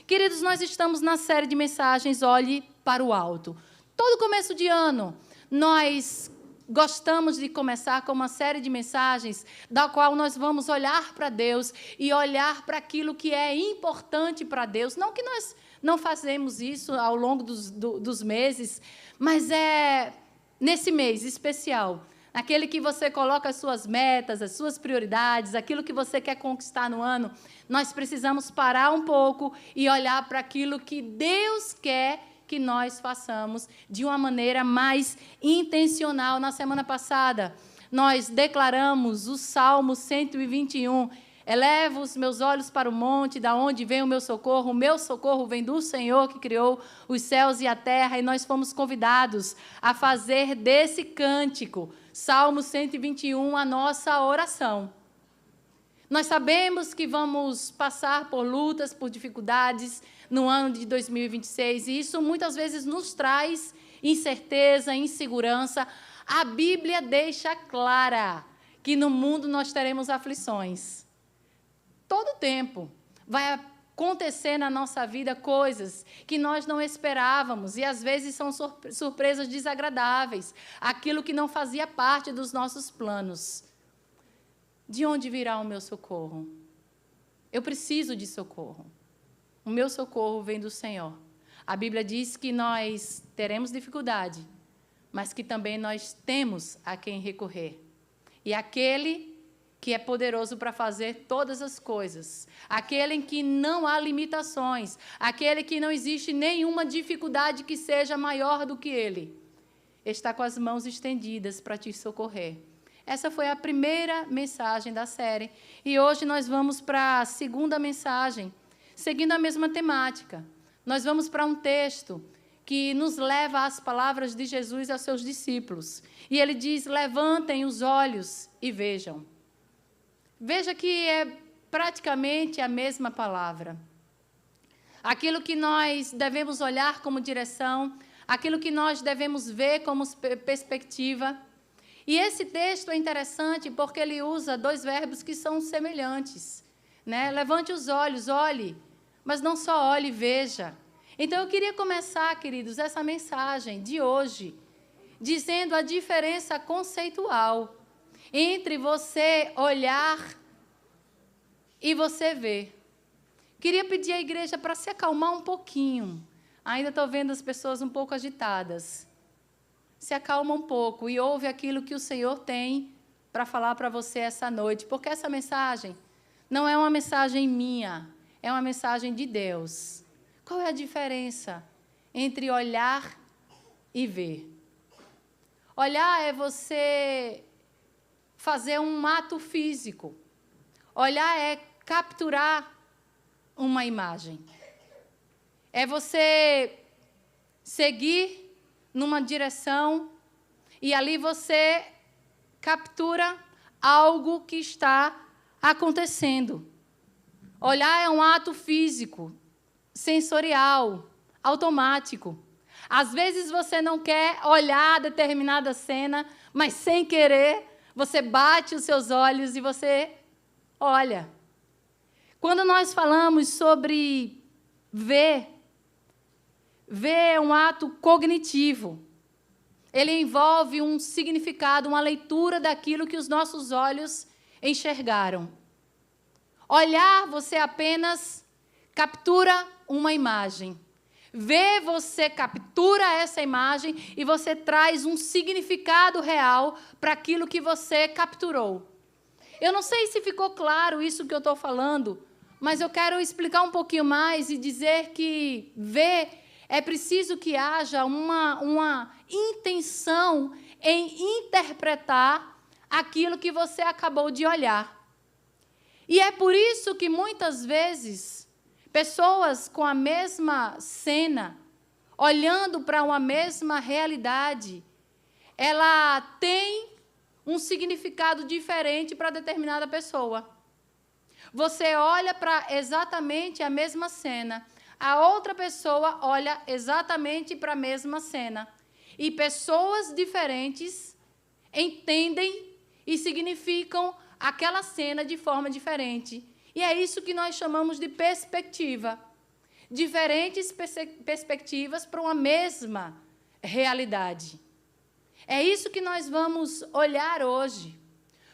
Queridos, nós estamos na série de mensagens Olhe para o Alto. Todo começo de ano, nós gostamos de começar com uma série de mensagens da qual nós vamos olhar para Deus e olhar para aquilo que é importante para Deus. Não que nós não fazemos isso ao longo dos meses, mas é nesse mês especial, aquele que você coloca as suas metas, as suas prioridades, aquilo que você quer conquistar no ano, nós precisamos parar um pouco e olhar para aquilo que Deus quer que nós façamos de uma maneira mais intencional. Na semana passada, nós declaramos o Salmo 121, elevo os meus olhos para o monte, da onde vem o meu socorro vem do Senhor que criou os céus e a terra, e nós fomos convidados a fazer desse cântico, Salmo 121, a nossa oração. Nós sabemos que vamos passar por lutas, por dificuldades no ano de 2026, e isso muitas vezes nos traz incerteza, insegurança. A Bíblia deixa clara que no mundo nós teremos aflições. Todo tempo vai acontecer na nossa vida coisas que nós não esperávamos, e às vezes são surpresas desagradáveis, aquilo que não fazia parte dos nossos planos. De onde virá o meu socorro? Eu preciso de socorro. O meu socorro vem do Senhor. A Bíblia diz que nós teremos dificuldade, mas que também nós temos a quem recorrer. E aquele que é poderoso para fazer todas as coisas, aquele em que não há limitações, aquele que não existe nenhuma dificuldade que seja maior do que ele, está com as mãos estendidas para te socorrer. Essa foi a primeira mensagem da série, e hoje nós vamos para a segunda mensagem, seguindo a mesma temática. Nós vamos para um texto que nos leva às palavras de Jesus aos seus discípulos, e ele diz: levantem os olhos e vejam. Veja que é praticamente a mesma palavra. Aquilo que nós devemos olhar como direção, aquilo que nós devemos ver como perspectiva. E esse texto é interessante porque ele usa dois verbos que são semelhantes, né? Levante os olhos, olhe, mas não só olhe, veja. Então, eu queria começar, queridos, essa mensagem de hoje, dizendo a diferença conceitual entre você olhar e você ver. Queria pedir à igreja para se acalmar um pouquinho. Ainda estou vendo as pessoas um pouco agitadas. Se acalma um pouco e ouve aquilo que o Senhor tem para falar para você essa noite, porque essa mensagem não é uma mensagem minha, é uma mensagem de Deus. Qual é a diferença entre olhar e ver? Olhar é você fazer um ato físico. Olhar é capturar uma imagem. É você seguir numa direção e ali você captura algo que está acontecendo. Olhar é um ato físico, sensorial, automático. Às vezes você não quer olhar determinada cena, mas sem querer você bate os seus olhos e você olha. Quando nós falamos sobre ver é um ato cognitivo. Ele envolve um significado, uma leitura daquilo que os nossos olhos enxergaram. Olhar, você apenas captura uma imagem. Ver, você captura essa imagem e você traz um significado real para aquilo que você capturou. Eu não sei se ficou claro isso que eu estou falando, mas eu quero explicar um pouquinho mais e dizer que ver é preciso que haja uma intenção em interpretar aquilo que você acabou de olhar. E é por isso que, muitas vezes, pessoas com a mesma cena, olhando para uma mesma realidade, ela tem um significado diferente para determinada pessoa. Você olha para exatamente a mesma cena, a outra pessoa olha exatamente para a mesma cena. E pessoas diferentes entendem e significam aquela cena de forma diferente. E é isso que nós chamamos de perspectiva. diferentes perspectivas para uma mesma realidade. É isso que nós vamos olhar hoje,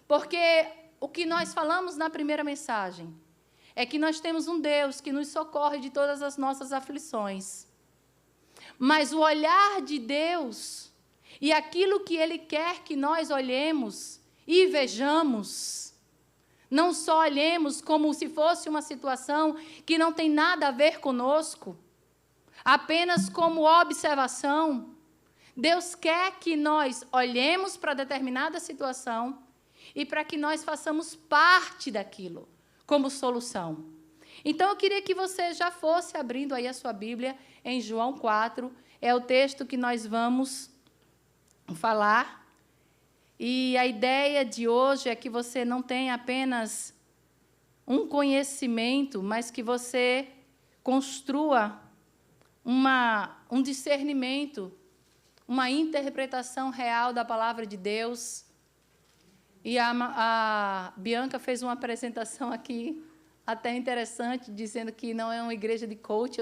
porque o que nós falamos na primeira mensagem é que nós temos um Deus que nos socorre de todas as nossas aflições. Mas o olhar de Deus e aquilo que Ele quer que nós olhemos e vejamos, não só olhemos como se fosse uma situação que não tem nada a ver conosco, apenas como observação. Deus quer que nós olhemos para determinada situação e para que nós façamos parte daquilo como solução. Então, eu queria que você já fosse abrindo aí a sua Bíblia em João 4, é o texto que nós vamos falar. E a ideia de hoje é que você não tenha apenas um conhecimento, mas que você construa um discernimento, uma interpretação real da palavra de Deus. E a Bianca fez uma apresentação aqui, até interessante, dizendo que não é uma igreja de coach,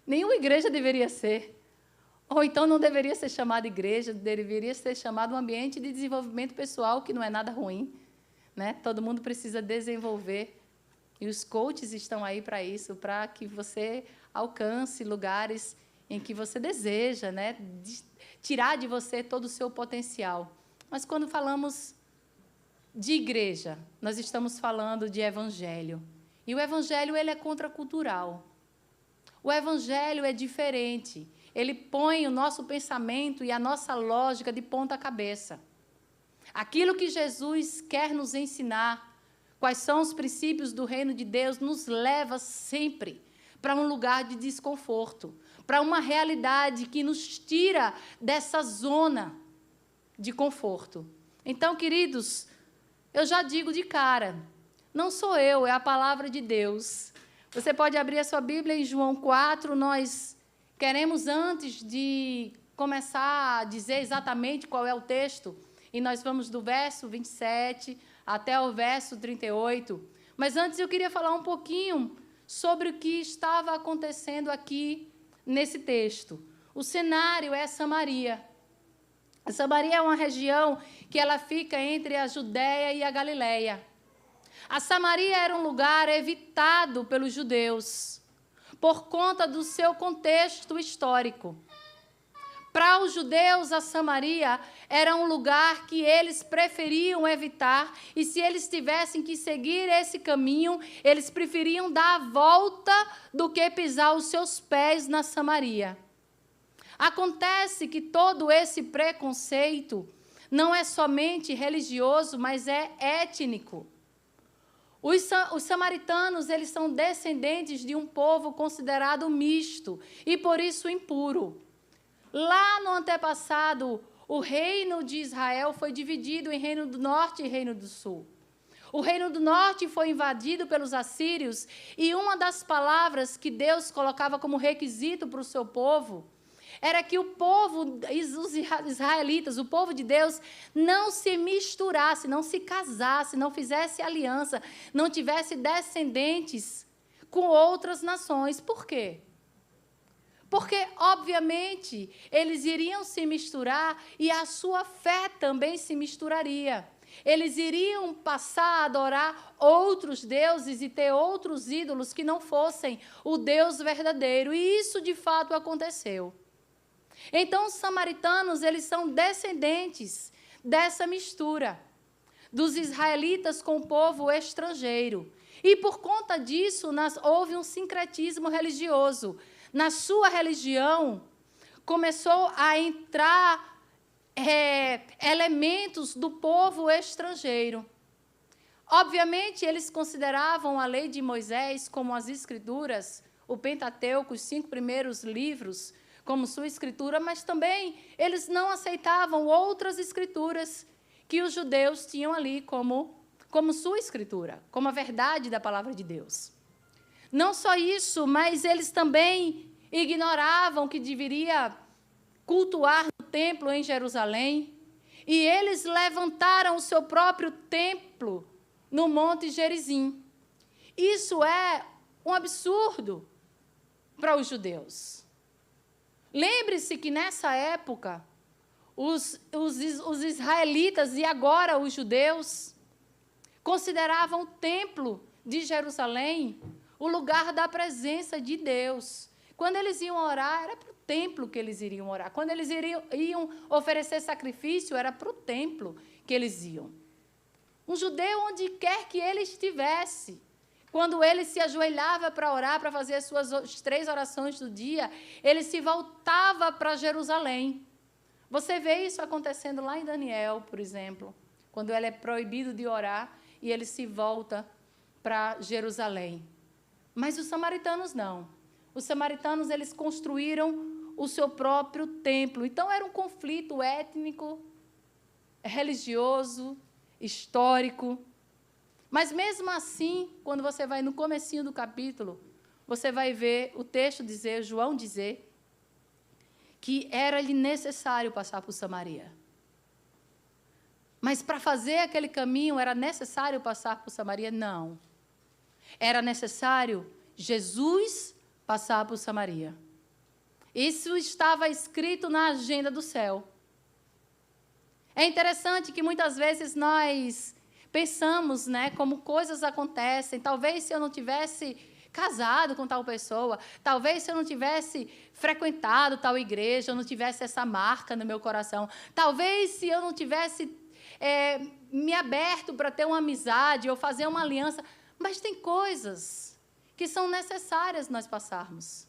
nenhuma igreja deveria ser. Ou então não deveria ser chamada igreja, deveria ser chamado um ambiente de desenvolvimento pessoal, que não é nada ruim, né? Todo mundo precisa desenvolver. E os coaches estão aí para isso, para que você alcance lugares em que você deseja, né? Tirar de você todo o seu potencial. Mas quando falamos de igreja, nós estamos falando de evangelho. E o evangelho, ele é contracultural. O evangelho é diferente. Ele põe o nosso pensamento e a nossa lógica de ponta cabeça. Aquilo que Jesus quer nos ensinar, quais são os princípios do reino de Deus, nos leva sempre para um lugar de desconforto, para uma realidade que nos tira dessa zona de conforto. Então, queridos, eu já digo de cara, não sou eu, é a palavra de Deus. Você pode abrir a sua Bíblia em João 4, nós queremos, antes de começar a dizer exatamente qual é o texto, e nós vamos do verso 27 até o verso 38. Mas antes eu queria falar um pouquinho sobre o que estava acontecendo aqui nesse texto. O cenário é Samaria. A Samaria é uma região que ela fica entre a Judéia e a Galileia. A Samaria era um lugar evitado pelos judeus, por conta do seu contexto histórico. Para os judeus, a Samaria era um lugar que eles preferiam evitar, e se eles tivessem que seguir esse caminho, eles preferiam dar a volta do que pisar os seus pés na Samaria. Acontece que todo esse preconceito não é somente religioso, mas é étnico. Os samaritanos, eles são descendentes de um povo considerado misto e, por isso, impuro. Lá no antepassado, o reino de Israel foi dividido em reino do norte e reino do sul. O reino do norte foi invadido pelos assírios, e uma das palavras que Deus colocava como requisito para o seu povo era que o povo, os israelitas, o povo de Deus, não se misturasse, não se casasse, não fizesse aliança, não tivesse descendentes com outras nações. Por quê? Porque, obviamente, eles iriam se misturar e a sua fé também se misturaria. Eles iriam passar a adorar outros deuses e ter outros ídolos que não fossem o Deus verdadeiro. E isso, de fato, aconteceu. Então, os samaritanos, eles são descendentes dessa mistura dos israelitas com o povo estrangeiro. E, por conta disso, houve um sincretismo religioso. Na sua religião, começou a entrar elementos do povo estrangeiro. Obviamente, eles consideravam a lei de Moisés como as escrituras, o Pentateuco, os 5 primeiros livros, como sua escritura, mas também eles não aceitavam outras escrituras que os judeus tinham ali como sua escritura, como a verdade da palavra de Deus. Não só isso, mas eles também ignoravam que deveria cultuar no templo em Jerusalém, e eles levantaram o seu próprio templo no Monte Gerizim. Isso é um absurdo. para os judeus. Lembre-se que nessa época, os israelitas e agora os judeus consideravam o templo de Jerusalém o lugar da presença de Deus. Quando eles iam orar, era para o templo que eles iriam orar. Quando eles iam oferecer sacrifício, era para o templo que eles iam. Um judeu, onde quer que ele estivesse, quando ele se ajoelhava para orar, para fazer as suas 3 orações do dia, ele se voltava para Jerusalém. Você vê isso acontecendo lá em Daniel, por exemplo, quando ele é proibido de orar e ele se volta para Jerusalém. Mas os samaritanos não. Os samaritanos, eles construíram o seu próprio templo. Então, era um conflito étnico, religioso, histórico. Mas, mesmo assim, quando você vai no comecinho do capítulo, você vai ver o texto dizer, João dizer, que era-lhe necessário passar por Samaria. Mas, para fazer aquele caminho, era necessário passar por Samaria? Não. Era necessário Jesus passar por Samaria. Isso estava escrito na agenda do céu. É interessante que muitas vezes nós pensamos, né, como coisas acontecem. Talvez se eu não tivesse casado com tal pessoa, talvez se eu não tivesse frequentado tal igreja, eu não tivesse essa marca no meu coração, talvez se eu não tivesse me aberto para ter uma amizade ou fazer uma aliança. Mas tem coisas que são necessárias nós passarmos.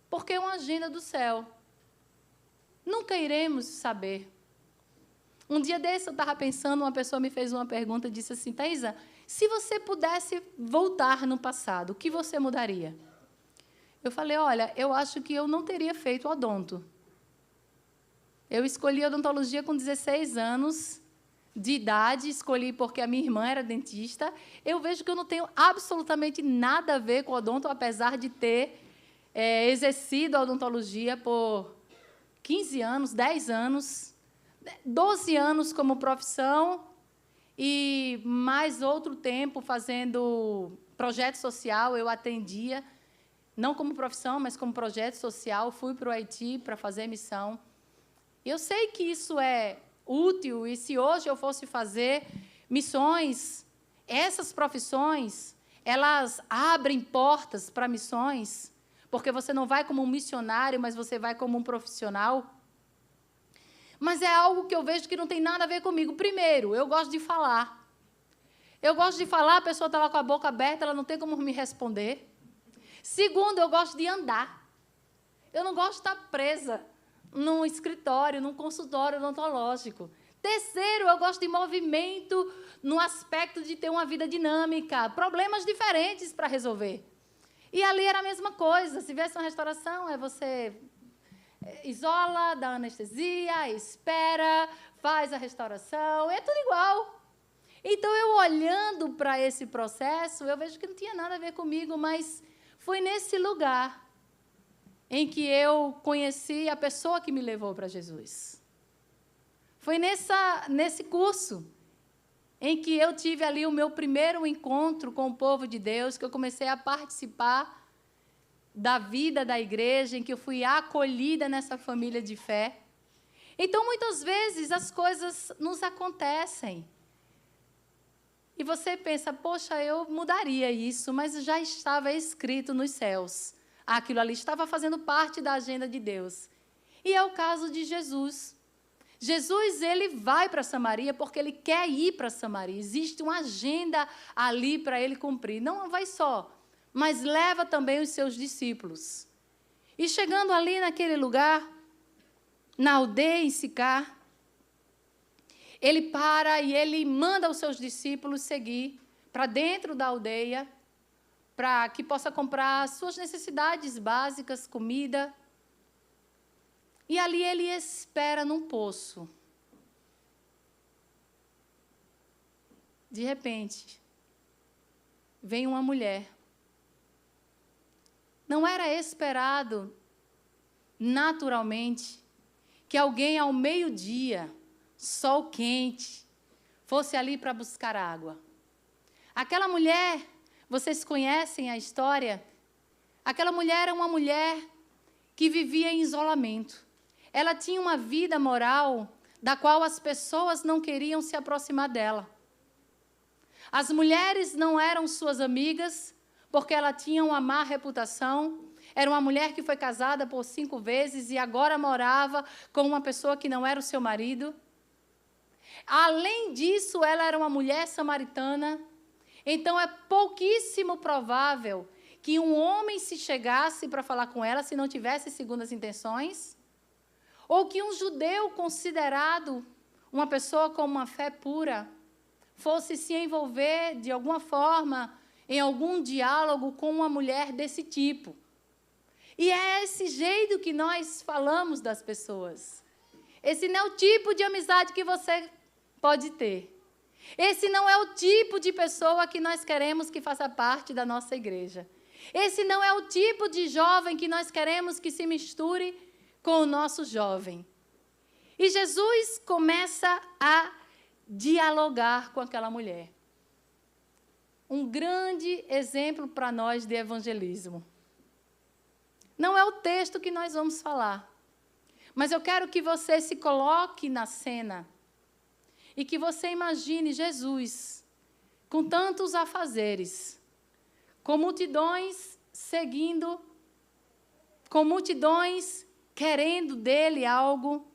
Porque é uma agenda do céu. Nunca iremos saber. Um dia desse eu estava pensando, uma pessoa me fez uma pergunta e disse assim, Thaisa, se você pudesse voltar no passado, o que você mudaria? Eu falei, olha, eu acho que eu não teria feito odonto. Eu escolhi odontologia com 16 anos de idade, escolhi porque a minha irmã era dentista. Eu vejo que eu não tenho absolutamente nada a ver com odonto, apesar de ter exercido a odontologia por 15 anos, 10 anos, 12 anos como profissão e mais outro tempo fazendo projeto social. Eu atendia, não como profissão, mas como projeto social. Fui para o Haiti para fazer missão. Eu sei que isso é útil, e se hoje eu fosse fazer missões, essas profissões, elas abrem portas para missões, porque você não vai como um missionário, mas você vai como um profissional. Mas é algo que eu vejo que não tem nada a ver comigo. Primeiro, eu gosto de falar. Eu gosto de falar, a pessoa está lá com a boca aberta, ela não tem como me responder. Segundo, eu gosto de andar. Eu não gosto de estar presa num escritório, num consultório odontológico. Terceiro, eu gosto de movimento no aspecto de ter uma vida dinâmica, problemas diferentes para resolver. E ali era a mesma coisa. Se viesse uma restauração, você isola, dá anestesia, espera, faz a restauração, é tudo igual. Então, eu olhando para esse processo, eu vejo que não tinha nada a ver comigo, mas foi nesse lugar em que eu conheci a pessoa que me levou para Jesus. Foi nesse curso em que eu tive ali o meu primeiro encontro com o povo de Deus, que eu comecei a participar da vida da igreja, em que eu fui acolhida nessa família de fé. Então, muitas vezes, as coisas nos acontecem. E você pensa, poxa, eu mudaria isso, mas já estava escrito nos céus. Aquilo ali estava fazendo parte da agenda de Deus. E é o caso de Jesus. Jesus, ele vai para Samaria porque ele quer ir para Samaria. Existe uma agenda ali para ele cumprir. Não vai só, mas leva também os seus discípulos. E chegando ali naquele lugar, na aldeia em Sicar, ele para e ele manda os seus discípulos seguir para dentro da aldeia, para que possa comprar suas necessidades básicas, comida. E ali ele espera num poço. De repente, vem uma mulher. Não era esperado, naturalmente, que alguém ao meio-dia, sol quente, fosse ali para buscar água. Aquela mulher, vocês conhecem a história? Aquela mulher era uma mulher que vivia em isolamento. Ela tinha uma vida moral da qual as pessoas não queriam se aproximar dela. As mulheres não eram suas amigas, porque ela tinha uma má reputação. Era uma mulher que foi casada por 5 vezes e agora morava com uma pessoa que não era o seu marido. Além disso, ela era uma mulher samaritana. Então, é pouquíssimo provável que um homem se chegasse para falar com ela se não tivesse segundas intenções, ou que um judeu considerado uma pessoa com uma fé pura fosse se envolver de alguma forma em algum diálogo com uma mulher desse tipo. E é esse jeito que nós falamos das pessoas. Esse não é o tipo de amizade que você pode ter. Esse não é o tipo de pessoa que nós queremos que faça parte da nossa igreja. Esse não é o tipo de jovem que nós queremos que se misture com o nosso jovem. E Jesus começa a dialogar com aquela mulher. Um grande exemplo para nós de evangelismo. Não é o texto que nós vamos falar, mas eu quero que você se coloque na cena e que você imagine Jesus com tantos afazeres, com multidões seguindo, com multidões querendo dele algo.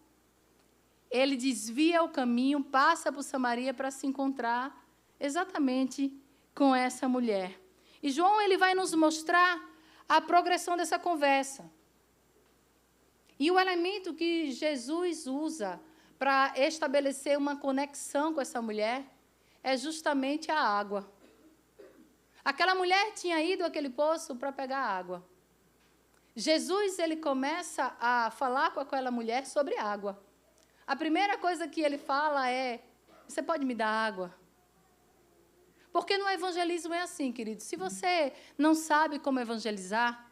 Ele desvia o caminho, passa por Samaria para se encontrar exatamente com essa mulher. E João ele vai nos mostrar a progressão dessa conversa. E o elemento que Jesus usa para estabelecer uma conexão com essa mulher é justamente a água. Aquela mulher tinha ido àquele poço para pegar água. Jesus ele começa a falar com aquela mulher sobre água. A primeira coisa que ele fala é: você pode me dar água? Porque no evangelismo é assim, querido. Se você não sabe como evangelizar,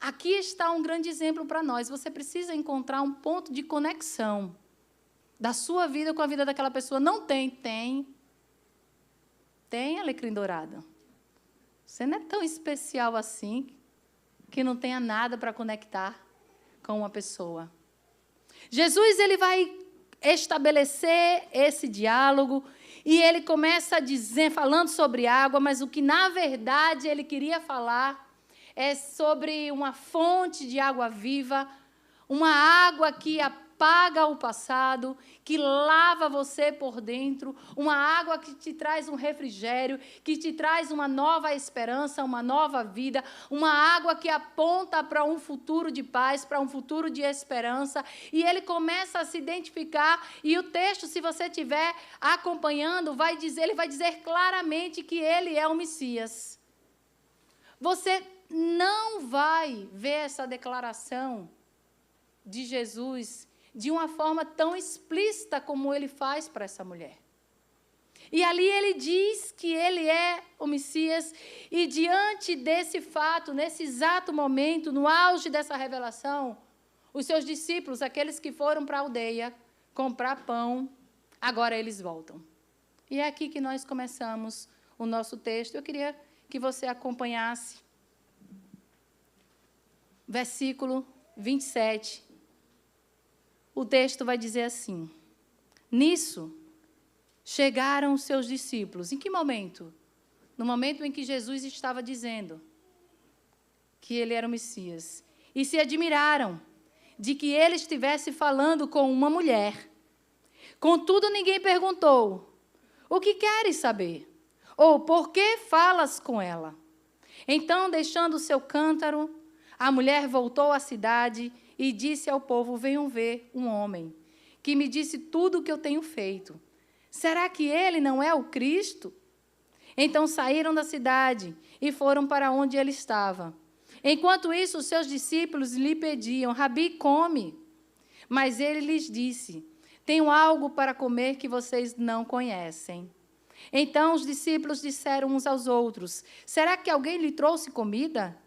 aqui está um grande exemplo para nós. Você precisa encontrar um ponto de conexão da sua vida com a vida daquela pessoa. Não tem? Tem alecrim dourado. Você não é tão especial assim que não tenha nada para conectar com uma pessoa. Jesus ele vai estabelecer esse diálogo e ele começa a dizer, falando sobre água, mas o que na verdade ele queria falar é sobre uma fonte de água viva, uma água que apaga o passado, que lava você por dentro, uma água que te traz um refrigério, que te traz uma nova esperança, uma nova vida, uma água que aponta para um futuro de paz, para um futuro de esperança. E ele começa a se identificar, e o texto, se você estiver acompanhando, ele vai dizer claramente que ele é o Messias. Você não vai ver essa declaração de Jesus de uma forma tão explícita como ele faz para essa mulher. E ali ele diz que ele é o Messias, e diante desse fato, nesse exato momento, no auge dessa revelação, os seus discípulos, aqueles que foram para a aldeia comprar pão, agora eles voltam. E é aqui que nós começamos o nosso texto. Eu queria que você acompanhasse versículo 27. O texto vai dizer assim: nisso chegaram os seus discípulos. Em que momento? No momento em que Jesus estava dizendo que ele era o Messias. E se admiraram de que ele estivesse falando com uma mulher. Contudo, ninguém perguntou: o que queres saber? Ou por que falas com ela? Então, deixando o seu cântaro, a mulher voltou à cidade e disse ao povo: venham ver um homem que me disse tudo o que eu tenho feito. Será que ele não é o Cristo? Então saíram da cidade e foram para onde ele estava. Enquanto isso, os seus discípulos lhe pediam: Rabi, come. Mas ele lhes disse: tenho algo para comer que vocês não conhecem. Então os discípulos disseram uns aos outros: será que alguém lhe trouxe comida?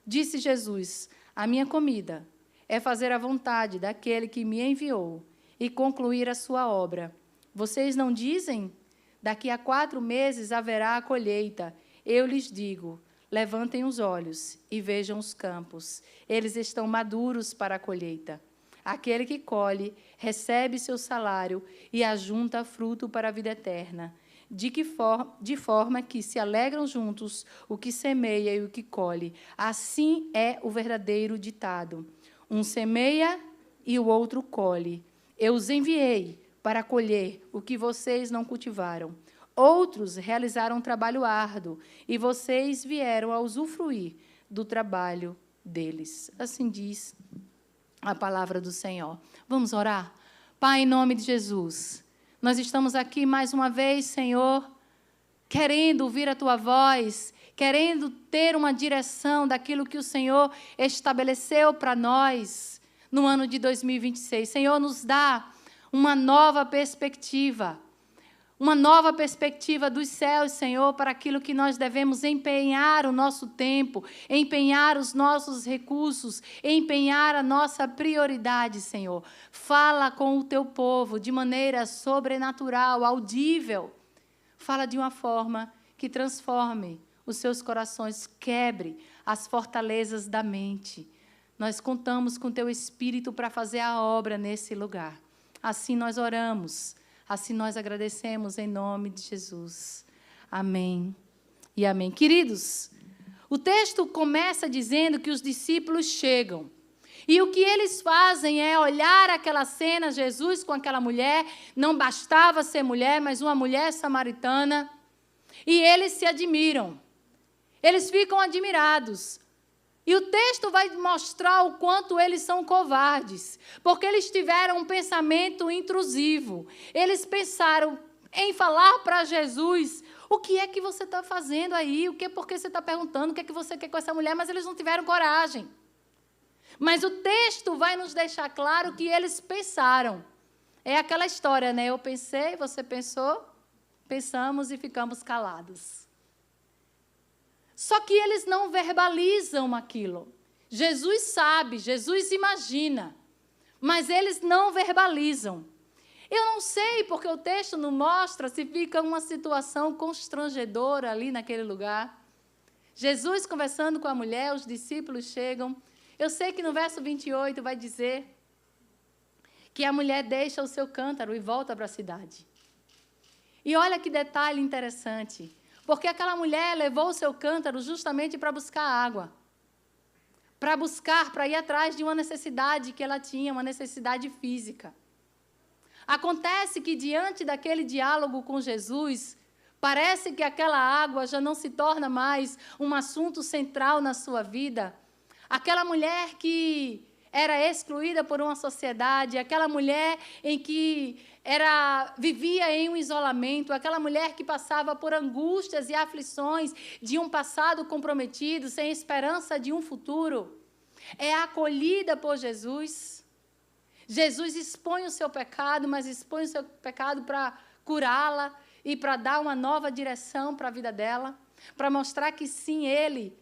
Disse Jesus: a minha comida é fazer a vontade daquele que me enviou e concluir a sua obra. Vocês não dizem? Daqui a 4 meses haverá a colheita. Eu lhes digo: Levantem os olhos e vejam os campos. Eles estão maduros para a colheita. Aquele que colhe, recebe seu salário e ajunta fruto para a vida eterna. De forma que se alegram juntos o que semeia e o que colhe. Assim é o verdadeiro ditado. Um semeia e o outro colhe. Eu os enviei para colher o que vocês não cultivaram. Outros realizaram um trabalho árduo, e vocês vieram a usufruir do trabalho deles. Assim diz a palavra do Senhor. Vamos orar? Pai, em nome de Jesus, nós estamos aqui mais uma vez, Senhor, querendo ouvir a Tua voz, querendo ter uma direção daquilo que o Senhor estabeleceu para nós no ano de 2026. Senhor, nos dá uma nova perspectiva dos céus, Senhor, para aquilo que nós devemos empenhar o nosso tempo, empenhar os nossos recursos, empenhar a nossa prioridade, Senhor. Fala com o Teu povo de maneira sobrenatural, audível. Fala de uma forma que transforme os seus corações, quebre as fortalezas da mente. Nós contamos com Teu Espírito para fazer a obra nesse lugar. Assim nós oramos. Assim nós agradecemos em nome de Jesus. Amém e amém. Queridos, o texto começa dizendo que os discípulos chegam. E o que eles fazem é olhar aquela cena, Jesus com aquela mulher, não bastava ser mulher, mas uma mulher samaritana, e eles se admiram. Eles ficam admirados. E o texto vai mostrar o quanto eles são covardes, porque eles tiveram um pensamento intrusivo. Eles pensaram em falar para Jesus, o que é que você está fazendo aí? Por que você está perguntando? O que é que você quer com essa mulher? Mas eles não tiveram coragem. Mas o texto vai nos deixar claro que eles pensaram. É aquela história, né? Eu pensei, você pensou, pensamos e ficamos calados. Só que eles não verbalizam aquilo. Jesus sabe, Jesus imagina, mas eles não verbalizam. Eu não sei, porque o texto não mostra se fica uma situação constrangedora ali naquele lugar. Jesus conversando com a mulher, os discípulos chegam. Eu sei que no verso 28 vai dizer que a mulher deixa o seu cântaro e volta para a cidade. E olha que detalhe interessante. Porque aquela mulher levou o seu cântaro justamente para buscar água. Para ir atrás de uma necessidade que ela tinha, uma necessidade física. Acontece que, diante daquele diálogo com Jesus, parece que aquela água já não se torna mais um assunto central na sua vida. Aquela mulher que era excluída por uma sociedade, aquela mulher em que vivia em um isolamento, aquela mulher que passava por angústias e aflições de um passado comprometido, sem esperança de um futuro, é acolhida por Jesus. Jesus expõe o seu pecado, mas expõe o seu pecado para curá-la e para dar uma nova direção para a vida dela, para mostrar que sim, Ele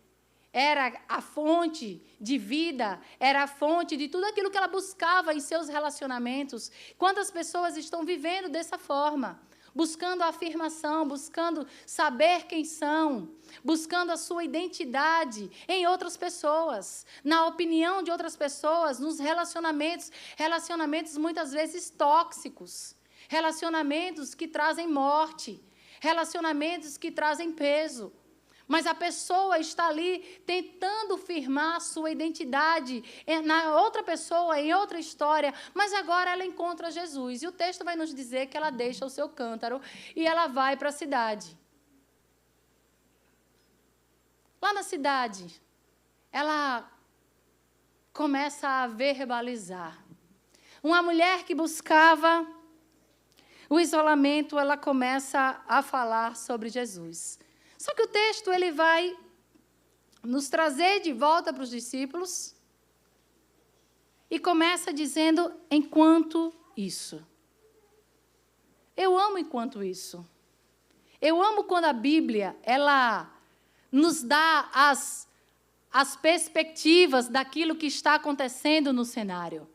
era a fonte de vida, era a fonte de tudo aquilo que ela buscava em seus relacionamentos. Quantas pessoas estão vivendo dessa forma? Buscando a afirmação, buscando saber quem são, buscando a sua identidade em outras pessoas, na opinião de outras pessoas, nos relacionamentos muitas vezes tóxicos, relacionamentos que trazem morte, relacionamentos que trazem peso. Mas a pessoa está ali tentando firmar a sua identidade na outra pessoa, em outra história, mas agora ela encontra Jesus. E o texto vai nos dizer que ela deixa o seu cântaro e ela vai para a cidade. Lá na cidade, ela começa a verbalizar. Uma mulher que buscava o isolamento, ela começa a falar sobre Jesus. Só que o texto ele vai nos trazer de volta para os discípulos e começa dizendo, enquanto isso. Eu amo enquanto isso. Eu amo quando a Bíblia ela nos dá as perspectivas daquilo que está acontecendo no cenário.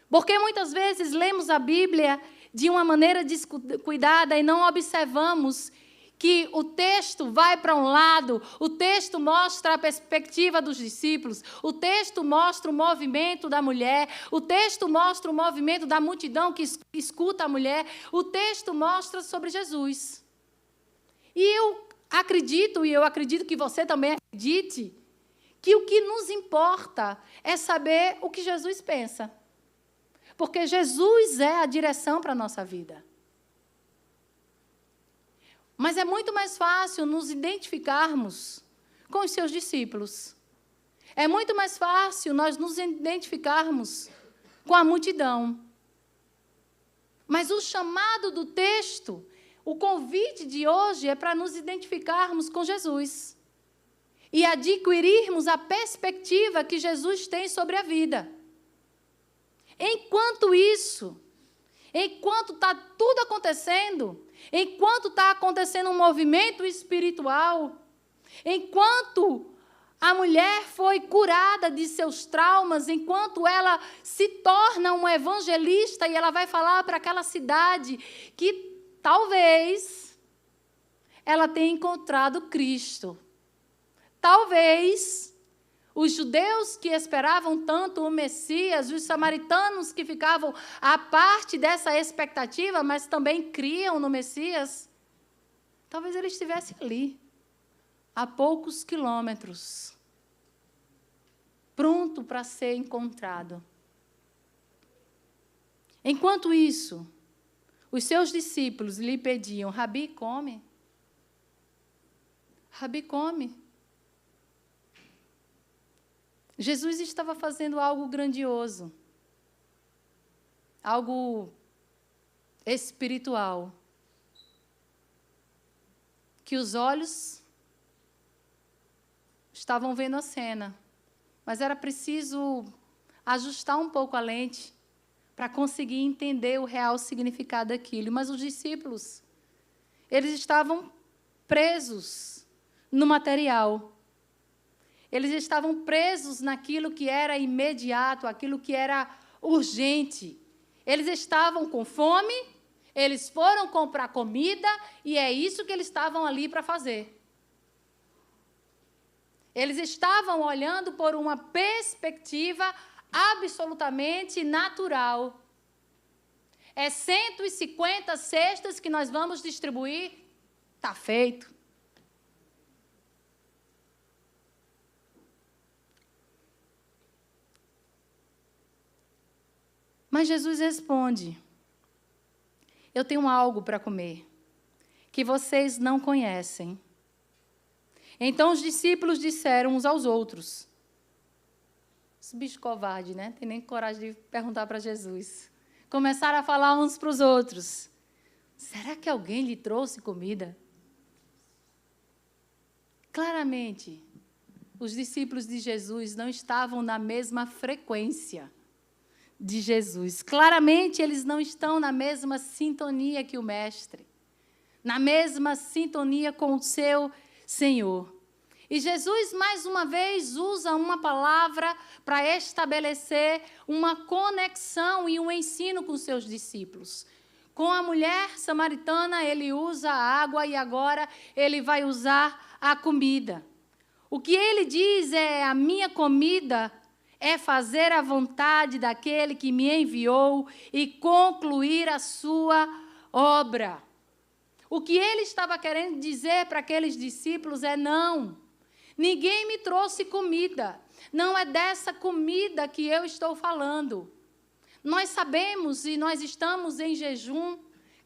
Porque muitas vezes lemos a Bíblia de uma maneira descuidada e não observamos que o texto vai para um lado, o texto mostra a perspectiva dos discípulos, o texto mostra o movimento da mulher, o texto mostra o movimento da multidão que escuta a mulher, o texto mostra sobre Jesus. E eu acredito que você também acredite, que o que nos importa é saber o que Jesus pensa. Porque Jesus é a direção para a nossa vida. Mas é muito mais fácil nos identificarmos com os seus discípulos. É muito mais fácil nós nos identificarmos com a multidão. Mas o chamado do texto, o convite de hoje é para nos identificarmos com Jesus e adquirirmos a perspectiva que Jesus tem sobre a vida. Enquanto isso, enquanto está tudo acontecendo, enquanto está acontecendo um movimento espiritual, enquanto a mulher foi curada de seus traumas, enquanto ela se torna uma evangelista e ela vai falar para aquela cidade que talvez ela tenha encontrado Cristo. Talvez os judeus que esperavam tanto o Messias, os samaritanos que ficavam à parte dessa expectativa, mas também criam no Messias, talvez ele estivesse ali, a poucos quilômetros, pronto para ser encontrado. Enquanto isso, os seus discípulos lhe pediam: Rabi, come. Rabi, come. Jesus estava fazendo algo grandioso, algo espiritual, que os olhos estavam vendo a cena, mas era preciso ajustar um pouco a lente para conseguir entender o real significado daquilo. Mas os discípulos, eles estavam presos no material. Eles estavam presos naquilo que era imediato, aquilo que era urgente. Eles estavam com fome, eles foram comprar comida e é isso que eles estavam ali para fazer. Eles estavam olhando por uma perspectiva absolutamente natural. É 150 cestas que nós vamos distribuir, está feito. Mas Jesus responde: eu tenho algo para comer, que vocês não conhecem. Então os discípulos disseram uns aos outros. Esse bicho covarde, né? Tem nem coragem de perguntar para Jesus. Começaram a falar uns para os outros: será que alguém lhe trouxe comida? Claramente, os discípulos de Jesus não estavam na mesma frequência de Jesus. Claramente, eles não estão na mesma sintonia que o Mestre, na mesma sintonia com o seu Senhor. E Jesus, mais uma vez, usa uma palavra para estabelecer uma conexão e um ensino com os seus discípulos. Com a mulher samaritana, ele usa a água e agora ele vai usar a comida. O que ele diz é: a minha comida é fazer a vontade daquele que me enviou e concluir a sua obra. O que ele estava querendo dizer para aqueles discípulos é: não, ninguém me trouxe comida. Não é dessa comida que eu estou falando. Nós sabemos e nós estamos em jejum,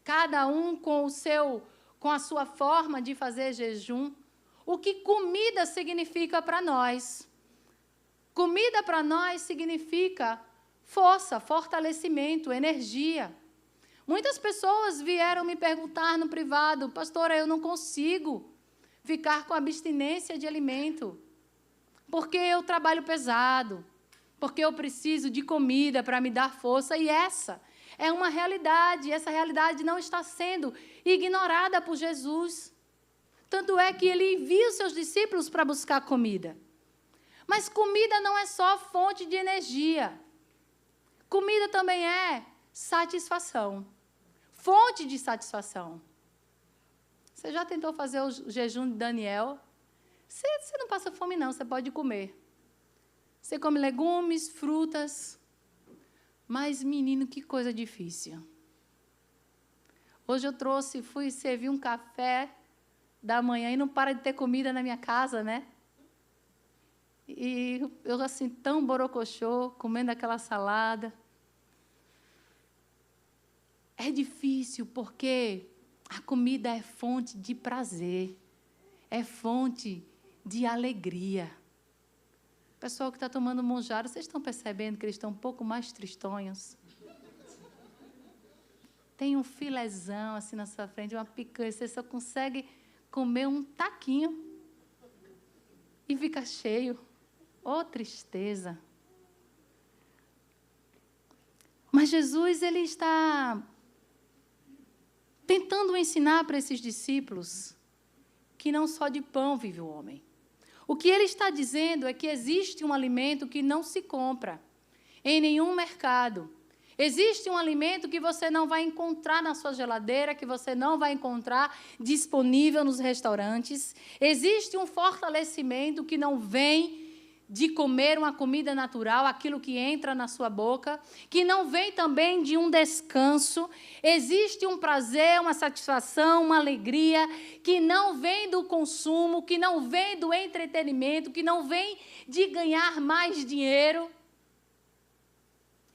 cada um com a sua forma de fazer jejum. O que comida significa para nós? Comida para nós significa força, fortalecimento, energia. Muitas pessoas vieram me perguntar no privado: pastora, eu não consigo ficar com abstinência de alimento, porque eu trabalho pesado, porque eu preciso de comida para me dar força. E essa é uma realidade, essa realidade não está sendo ignorada por Jesus. Tanto é que ele envia os seus discípulos para buscar comida. Mas comida não é só fonte de energia. Comida também é satisfação, fonte de satisfação. Você já tentou fazer o jejum de Daniel? Você não passa fome, não, você pode comer. Você come legumes, frutas. Mas, menino, que coisa difícil. Hoje eu fui servir um café da manhã e não para de ter comida na minha casa, né? E eu, assim, tão borocochô, comendo aquela salada. É difícil porque a comida é fonte de prazer, é fonte de alegria. O pessoal que está tomando monjaro, vocês estão percebendo que eles estão um pouco mais tristonhos? Tem um filézão assim na sua frente, uma picanha, você só consegue comer um taquinho e fica cheio. Oh, tristeza! Mas Jesus, ele está tentando ensinar para esses discípulos que não só de pão vive o homem. O que ele está dizendo é que existe um alimento que não se compra em nenhum mercado. Existe um alimento que você não vai encontrar na sua geladeira, que você não vai encontrar disponível nos restaurantes. Existe um fortalecimento que não vem de comer uma comida natural, aquilo que entra na sua boca, que não vem também de um descanso. Existe um prazer, uma satisfação, uma alegria, que não vem do consumo, que não vem do entretenimento, que não vem de ganhar mais dinheiro.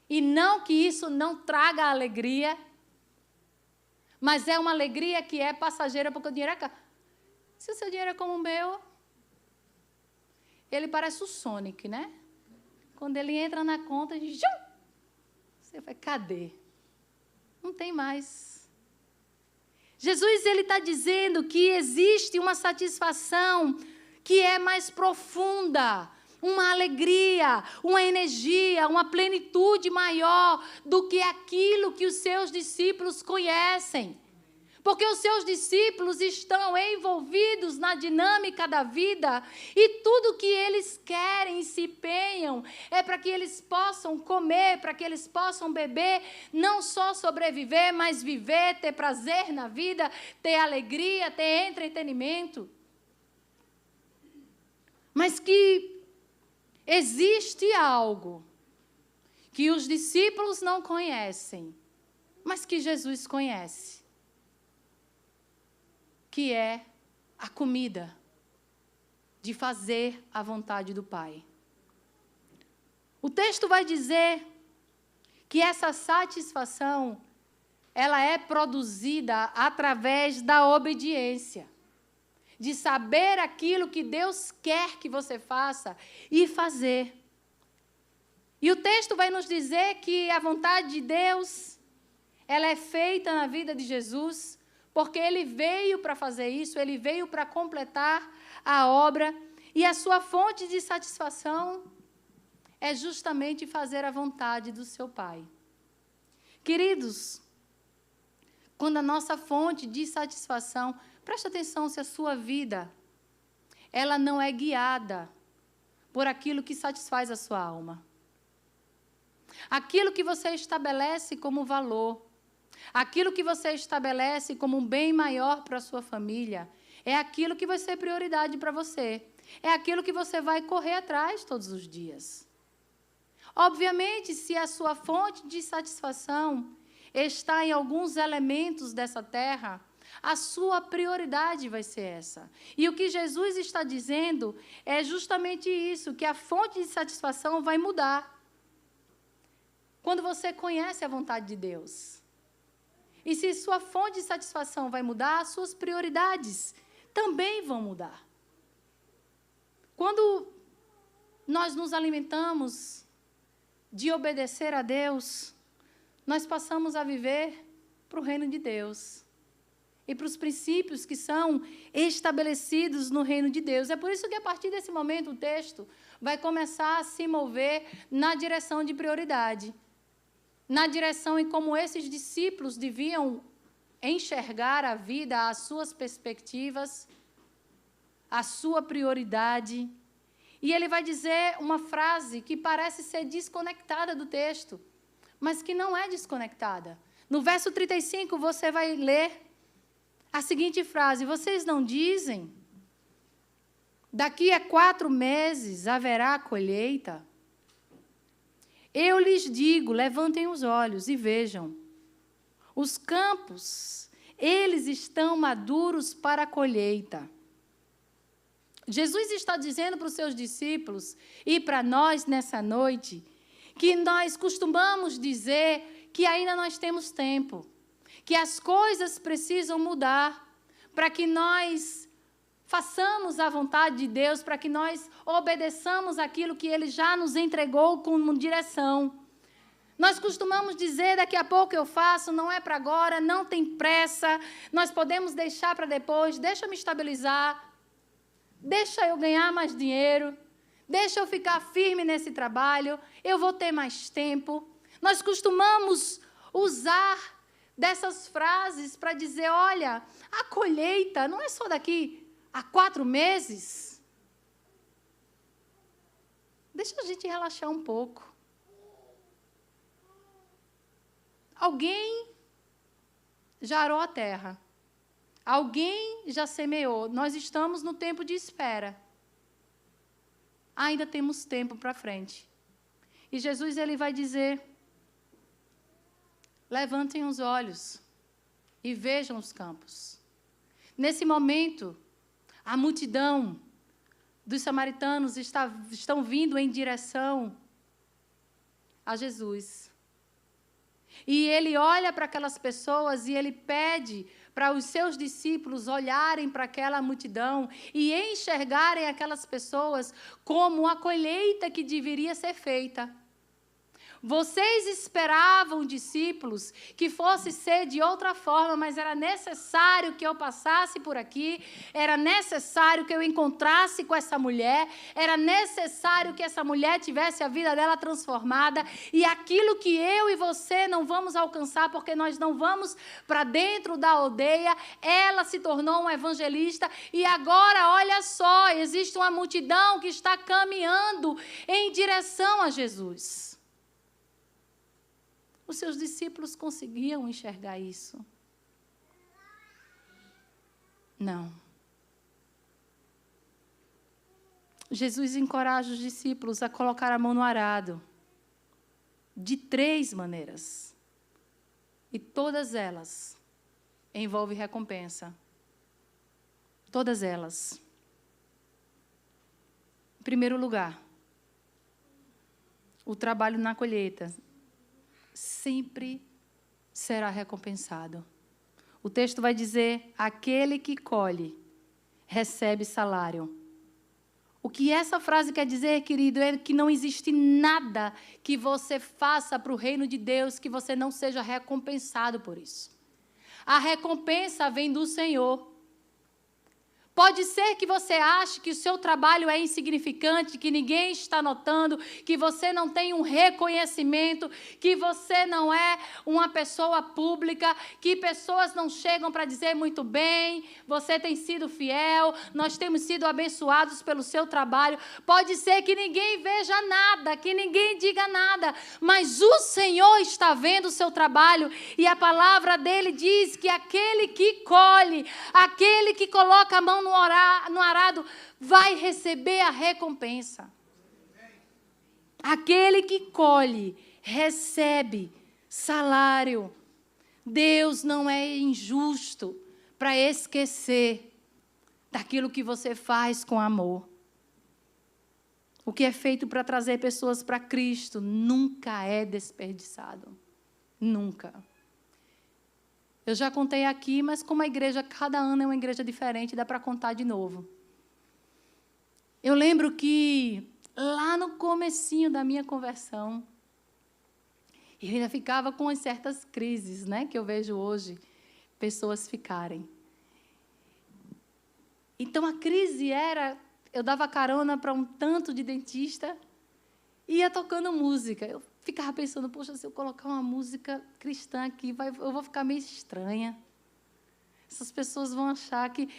E não que isso não traga alegria, mas é uma alegria que é passageira, porque o dinheiro é caro. Se o seu dinheiro é como o meu, ele parece o Sonic, né? Quando ele entra na conta, você vai, cadê? Não tem mais. Jesus, ele está dizendo que existe uma satisfação que é mais profunda, uma alegria, uma energia, uma plenitude maior do que aquilo que os seus discípulos conhecem. Porque os seus discípulos estão envolvidos na dinâmica da vida e tudo que eles querem e se empenham é para que eles possam comer, para que eles possam beber, não só sobreviver, mas viver, ter prazer na vida, ter alegria, ter entretenimento. Mas que existe algo que os discípulos não conhecem, mas que Jesus conhece. Que é a comida de fazer a vontade do Pai. O texto vai dizer que essa satisfação, ela é produzida através da obediência, de saber aquilo que Deus quer que você faça e fazer. E o texto vai nos dizer que a vontade de Deus, ela é feita na vida de Jesus, porque ele veio para fazer isso, ele veio para completar a obra, e a sua fonte de satisfação é justamente fazer a vontade do seu Pai. Queridos, quando a nossa fonte de satisfação, preste atenção se a sua vida, ela não é guiada por aquilo que satisfaz a sua alma. Aquilo que você estabelece como valor, aquilo que você estabelece como um bem maior para a sua família, é aquilo que vai ser prioridade para você. É aquilo que você vai correr atrás todos os dias. Obviamente, se a sua fonte de satisfação está em alguns elementos dessa terra, a sua prioridade vai ser essa. E o que Jesus está dizendo é justamente isso, que a fonte de satisfação vai mudar. Quando você conhece a vontade de Deus. E se sua fonte de satisfação vai mudar, as suas prioridades também vão mudar. Quando nós nos alimentamos de obedecer a Deus, nós passamos a viver para o reino de Deus. E para os princípios que são estabelecidos no reino de Deus. É por isso que, a partir desse momento, o texto vai começar a se mover na direção de prioridade. Na direção em como esses discípulos deviam enxergar a vida, as suas perspectivas, a sua prioridade. E ele vai dizer uma frase que parece ser desconectada do texto, mas que não é desconectada. No verso 35, você vai ler a seguinte frase: vocês não dizem, daqui a 4 meses haverá a colheita? Eu lhes digo, levantem os olhos e vejam. Os campos, eles estão maduros para a colheita. Jesus está dizendo para os seus discípulos e para nós nessa noite que nós costumamos dizer que ainda nós temos tempo, que as coisas precisam mudar para que nós façamos a vontade de Deus, para que nós obedeçamos aquilo que Ele já nos entregou como direção. Nós costumamos dizer, daqui a pouco eu faço, não é para agora, não tem pressa, nós podemos deixar para depois, deixa eu me estabilizar, deixa eu ganhar mais dinheiro, deixa eu ficar firme nesse trabalho, eu vou ter mais tempo. Nós costumamos usar dessas frases para dizer, olha, a colheita não é só daqui a 4 meses. Deixa a gente relaxar um pouco. Alguém já arou a terra. Alguém já semeou. Nós estamos no tempo de espera. Ainda temos tempo para frente. E Jesus ele vai dizer, levantem os olhos e vejam os campos. Nesse momento, a multidão dos samaritanos estão vindo em direção a Jesus. E ele olha para aquelas pessoas e ele pede para os seus discípulos olharem para aquela multidão e enxergarem aquelas pessoas como a colheita que deveria ser feita. Vocês esperavam, discípulos, que fosse ser de outra forma, mas era necessário que eu passasse por aqui, era necessário que eu encontrasse com essa mulher, era necessário que essa mulher tivesse a vida dela transformada, e aquilo que eu e você não vamos alcançar, porque nós não vamos para dentro da aldeia, ela se tornou uma evangelista, e agora, olha só, existe uma multidão que está caminhando em direção a Jesus. Os seus discípulos conseguiam enxergar isso? Não. Jesus encoraja os discípulos a colocar a mão no arado, de 3 maneiras. E todas elas envolvem recompensa. Todas elas. Em primeiro lugar, o trabalho na colheita sempre será recompensado. O texto vai dizer, aquele que colhe, recebe salário. O que essa frase quer dizer, querido, é que não existe nada que você faça para o reino de Deus que você não seja recompensado por isso. A recompensa vem do Senhor. Pode ser que você ache que o seu trabalho é insignificante, que ninguém está notando, que você não tem um reconhecimento, que você não é uma pessoa pública, que pessoas não chegam para dizer muito bem, você tem sido fiel, nós temos sido abençoados pelo seu trabalho. Pode ser que ninguém veja nada, que ninguém diga nada, mas o Senhor está vendo o seu trabalho e a palavra dele diz que aquele que colhe, aquele que coloca a mão no arado, vai receber a recompensa. Aquele que colhe, recebe salário. Deus não é injusto para esquecer daquilo que você faz com amor. O que é feito para trazer pessoas para Cristo nunca é desperdiçado. Nunca. Eu já contei aqui, mas como a igreja, cada ano é uma igreja diferente, dá para contar de novo. Eu lembro que, lá no comecinho da minha conversão, eu ainda ficava com certas crises, né, que eu vejo hoje, pessoas ficarem. Então, a crise era, eu dava carona para um tanto de dentista, e ia tocando música. Eu ficava pensando, poxa, se eu colocar uma música cristã aqui, eu vou ficar meio estranha. Essas pessoas vão achar que...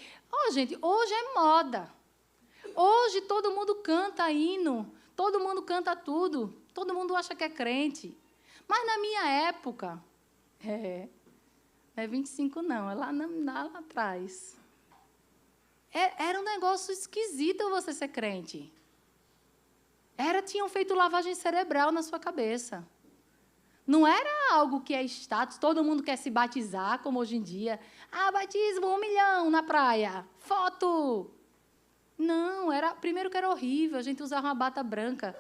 gente, hoje é moda. Hoje todo mundo canta hino, todo mundo canta tudo, todo mundo acha que é crente. Mas na minha época, Não é 25 não, é lá atrás. Era um negócio esquisito você ser crente. Tinham feito lavagem cerebral na sua cabeça. Não era algo que é status, todo mundo quer se batizar, como hoje em dia. Batismo, 1 milhão na praia, foto. Não, primeiro que era horrível, a gente usava uma bata branca,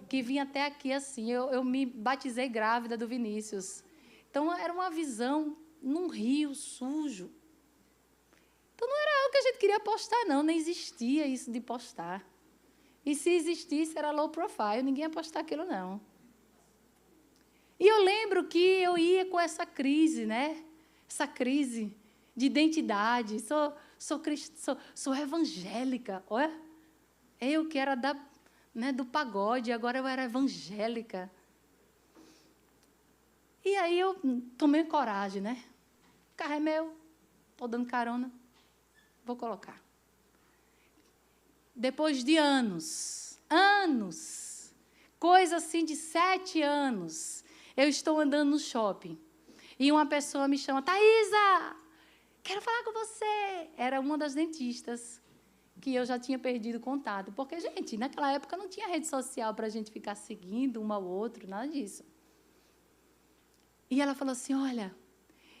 que vinha até aqui assim. Eu me batizei grávida do Vinícius. Então, era uma visão num rio sujo. Então, não era algo que a gente queria postar, não. Nem existia isso de postar. E se existisse, era low profile. Ninguém ia postar aquilo, não. E eu lembro que eu ia com essa crise, né? Essa crise de identidade. Sou evangélica. Olha, eu que era do pagode, agora eu era evangélica. E aí eu tomei coragem, né? O carro é meu, estou dando carona, vou colocar. Depois de anos, coisa assim de 7 anos, eu estou andando no shopping e uma pessoa me chama, Thaisa, quero falar com você. Era uma das dentistas que eu já tinha perdido contato, porque, gente, naquela época não tinha rede social para a gente ficar seguindo um ao outro, nada disso. E ela falou assim, olha,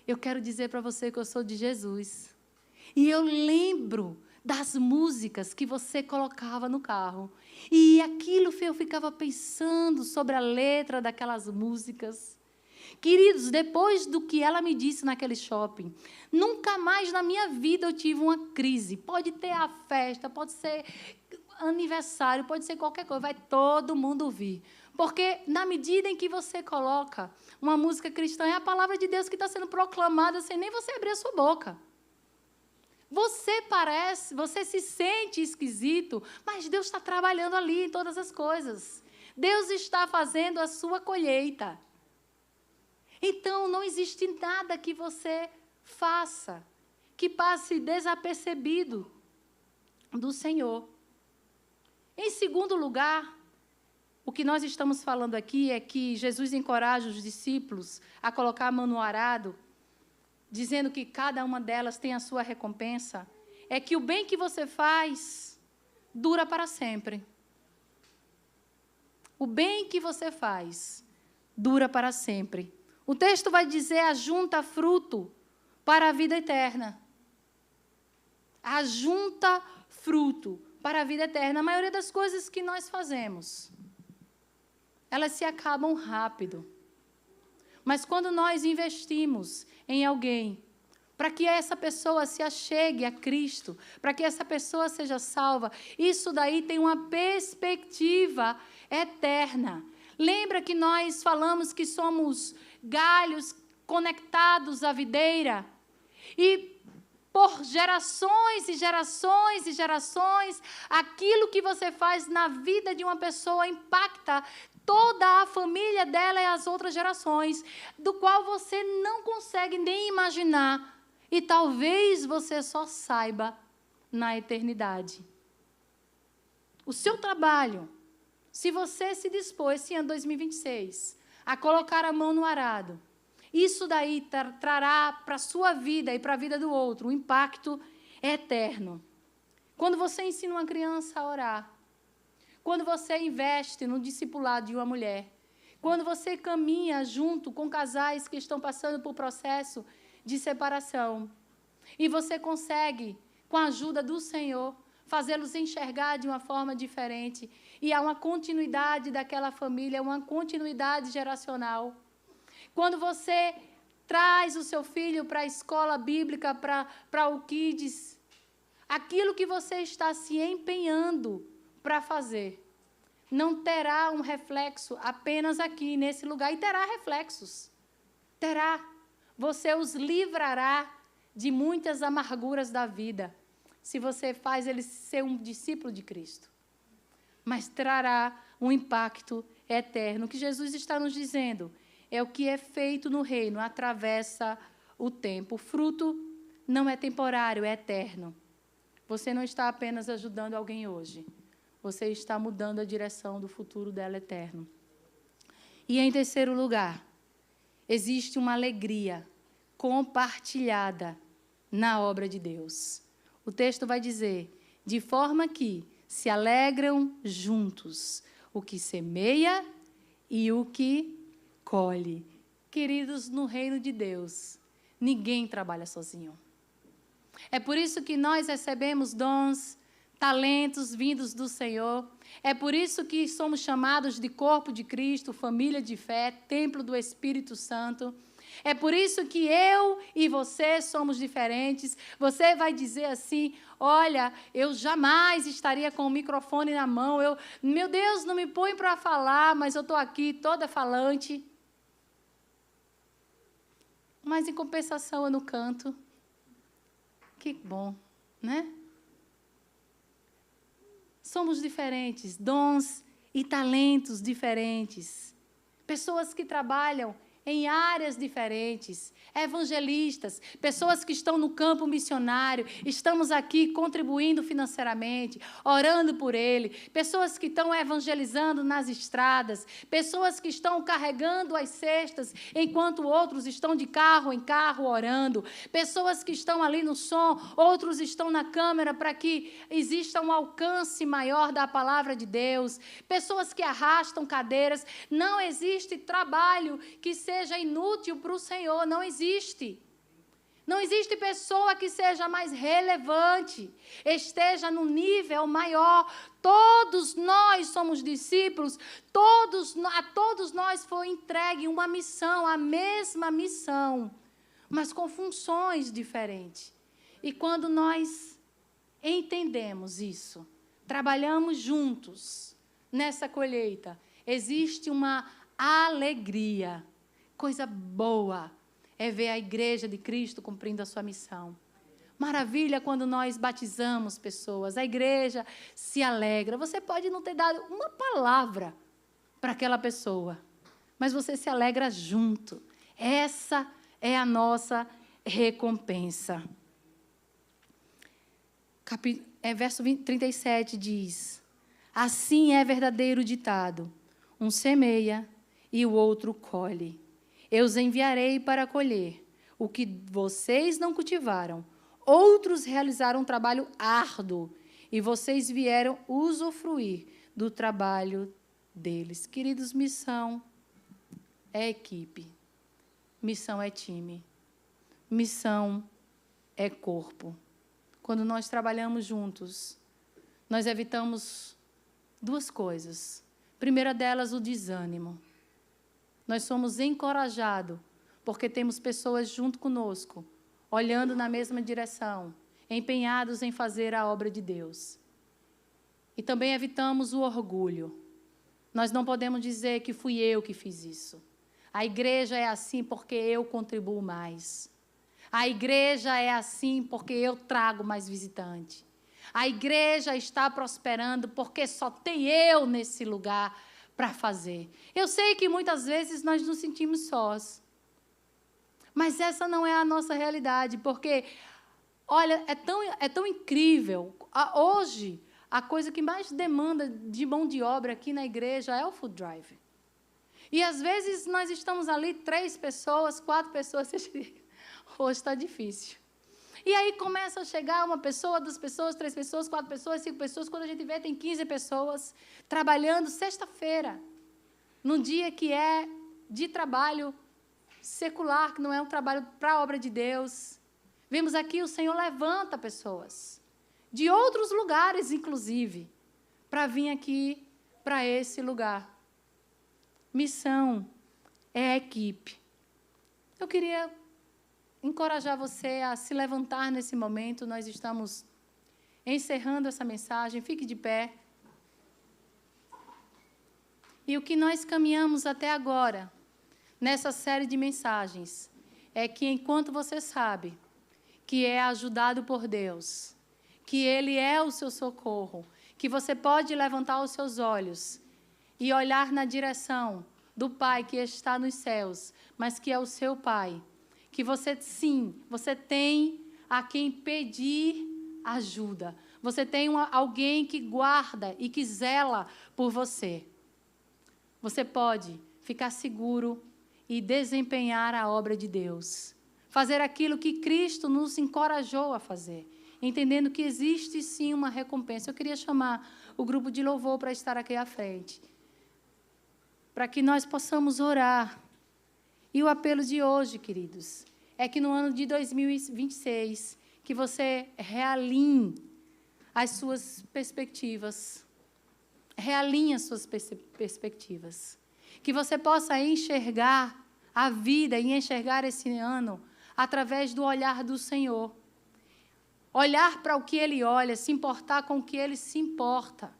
eu quero dizer para você que eu sou de Jesus. E eu lembro das músicas que você colocava no carro. E aquilo eu ficava pensando sobre a letra daquelas músicas. Queridos, depois do que ela me disse naquele shopping, nunca mais na minha vida eu tive uma crise. Pode ter a festa, pode ser aniversário, pode ser qualquer coisa, vai todo mundo ouvir. Porque, na medida em que você coloca uma música cristã, é a palavra de Deus que está sendo proclamada sem nem você abrir a sua boca. Você se sente esquisito, mas Deus está trabalhando ali em todas as coisas. Deus está fazendo a sua colheita. Então, não existe nada que você faça que passe desapercebido do Senhor. Em segundo lugar, o que nós estamos falando aqui é que Jesus encoraja os discípulos a colocar a mão no arado, dizendo que cada uma delas tem a sua recompensa, é que o bem que você faz dura para sempre. O bem que você faz dura para sempre. O texto vai dizer, ajunta fruto para a vida eterna. Ajunta fruto para a vida eterna. A maioria das coisas que nós fazemos, elas se acabam rápido. Mas quando nós investimos em alguém, para que essa pessoa se achegue a Cristo, para que essa pessoa seja salva, isso daí tem uma perspectiva eterna. Lembra que nós falamos que somos galhos conectados à videira? E por gerações e gerações e gerações, aquilo que você faz na vida de uma pessoa impacta toda a família dela e as outras gerações, do qual você não consegue nem imaginar, e talvez você só saiba na eternidade. O seu trabalho, se você se dispor esse ano 2026 a colocar a mão no arado, isso daí trará para a sua vida e para a vida do outro um impacto eterno. Quando você ensina uma criança a orar, quando você investe no discipulado de uma mulher, quando você caminha junto com casais que estão passando por processo de separação, e você consegue, com a ajuda do Senhor, fazê-los enxergar de uma forma diferente, e há uma continuidade daquela família, uma continuidade geracional. Quando você traz o seu filho para a escola bíblica, para o Kids, aquilo que você está se empenhando para fazer, não terá um reflexo apenas aqui, nesse lugar, e terá reflexos. Terá. Você os livrará de muitas amarguras da vida, se você faz ele ser um discípulo de Cristo. Mas trará um impacto eterno. O que Jesus está nos dizendo é o que é feito no reino, atravessa o tempo. O fruto não é temporário, é eterno. Você não está apenas ajudando alguém hoje. Você está mudando a direção do futuro dela eterno. E, em terceiro lugar, existe uma alegria compartilhada na obra de Deus. O texto vai dizer, de forma que se alegram juntos o que semeia e o que colhe. Queridos, no reino de Deus, ninguém trabalha sozinho. É por isso que nós recebemos dons, talentos vindos do Senhor. É por isso que somos chamados de corpo de Cristo, família de fé, templo do Espírito Santo. É por isso que eu e você somos diferentes. Você vai dizer assim, olha, eu jamais estaria com o microfone na mão. Meu Deus, não me põe para falar, mas eu estou aqui toda falante. Mas, em compensação, eu não canto. Que bom, né? Somos diferentes, dons e talentos diferentes. Pessoas que trabalham em áreas diferentes, evangelistas, pessoas que estão no campo missionário, estamos aqui contribuindo financeiramente, orando por ele, pessoas que estão evangelizando nas estradas, pessoas que estão carregando as cestas, enquanto outros estão de carro em carro orando, pessoas que estão ali no som, outros estão na câmera para que exista um alcance maior da palavra de Deus, pessoas que arrastam cadeiras. Não existe trabalho que seja inútil para o Senhor, não existe. Não existe pessoa que seja mais relevante, esteja no nível maior. Todos nós somos discípulos, a todos nós foi entregue uma missão, a mesma missão, mas com funções diferentes. E quando nós entendemos isso, trabalhamos juntos nessa colheita, existe uma alegria. Coisa boa é ver a igreja de Cristo cumprindo a sua missão. Maravilha quando nós batizamos pessoas, a igreja se alegra. Você pode não ter dado uma palavra para aquela pessoa, mas você se alegra junto. Essa é a nossa recompensa. Verso 37 diz, assim é verdadeiro ditado, um semeia e o outro colhe. Eu os enviarei para colher o que vocês não cultivaram. Outros realizaram um trabalho árduo e vocês vieram usufruir do trabalho deles. Queridos, missão é equipe. Missão é time. Missão é corpo. Quando nós trabalhamos juntos, nós evitamos duas coisas. Primeira delas, o desânimo. Nós somos encorajados, porque temos pessoas junto conosco, olhando na mesma direção, empenhados em fazer a obra de Deus. E também evitamos o orgulho. Nós não podemos dizer que fui eu que fiz isso. A igreja é assim porque eu contribuo mais. A igreja é assim porque eu trago mais visitante. A igreja está prosperando porque só tem eu nesse lugar para fazer. Eu sei que muitas vezes nós nos sentimos sós. Mas essa não é a nossa realidade, porque, olha, é tão incrível. Hoje, a coisa que mais demanda de mão de obra aqui na igreja é o food drive. E, às vezes, nós estamos ali 3 pessoas, 4 pessoas. Hoje está difícil. E aí começa a chegar uma pessoa, 2 pessoas, 3 pessoas, 4 pessoas, 5 pessoas. Quando a gente vê, tem 15 pessoas trabalhando sexta-feira, num dia que é de trabalho secular, que não é um trabalho para a obra de Deus. Vemos aqui, o Senhor levanta pessoas, de outros lugares, inclusive, para vir aqui, para esse lugar. Missão é equipe. Eu queria encorajar você a se levantar nesse momento. Nós estamos encerrando essa mensagem. Fique de pé. E o que nós caminhamos até agora, nessa série de mensagens, é que enquanto você sabe que é ajudado por Deus, que Ele é o seu socorro, que você pode levantar os seus olhos e olhar na direção do Pai que está nos céus, mas que é o seu Pai, que você, sim, você tem a quem pedir ajuda. Você tem alguém que guarda e que zela por você. Você pode ficar seguro e desempenhar a obra de Deus, fazer aquilo que Cristo nos encorajou a fazer, entendendo que existe sim uma recompensa. Eu queria chamar o grupo de louvor para estar aqui à frente, para que nós possamos orar. E o apelo de hoje, queridos, é que no ano de 2026, que você realinhe as suas perspectivas, realinhe as suas perspectivas, que você possa enxergar a vida e enxergar esse ano através do olhar do Senhor. Olhar para o que Ele olha, se importar com o que Ele se importa.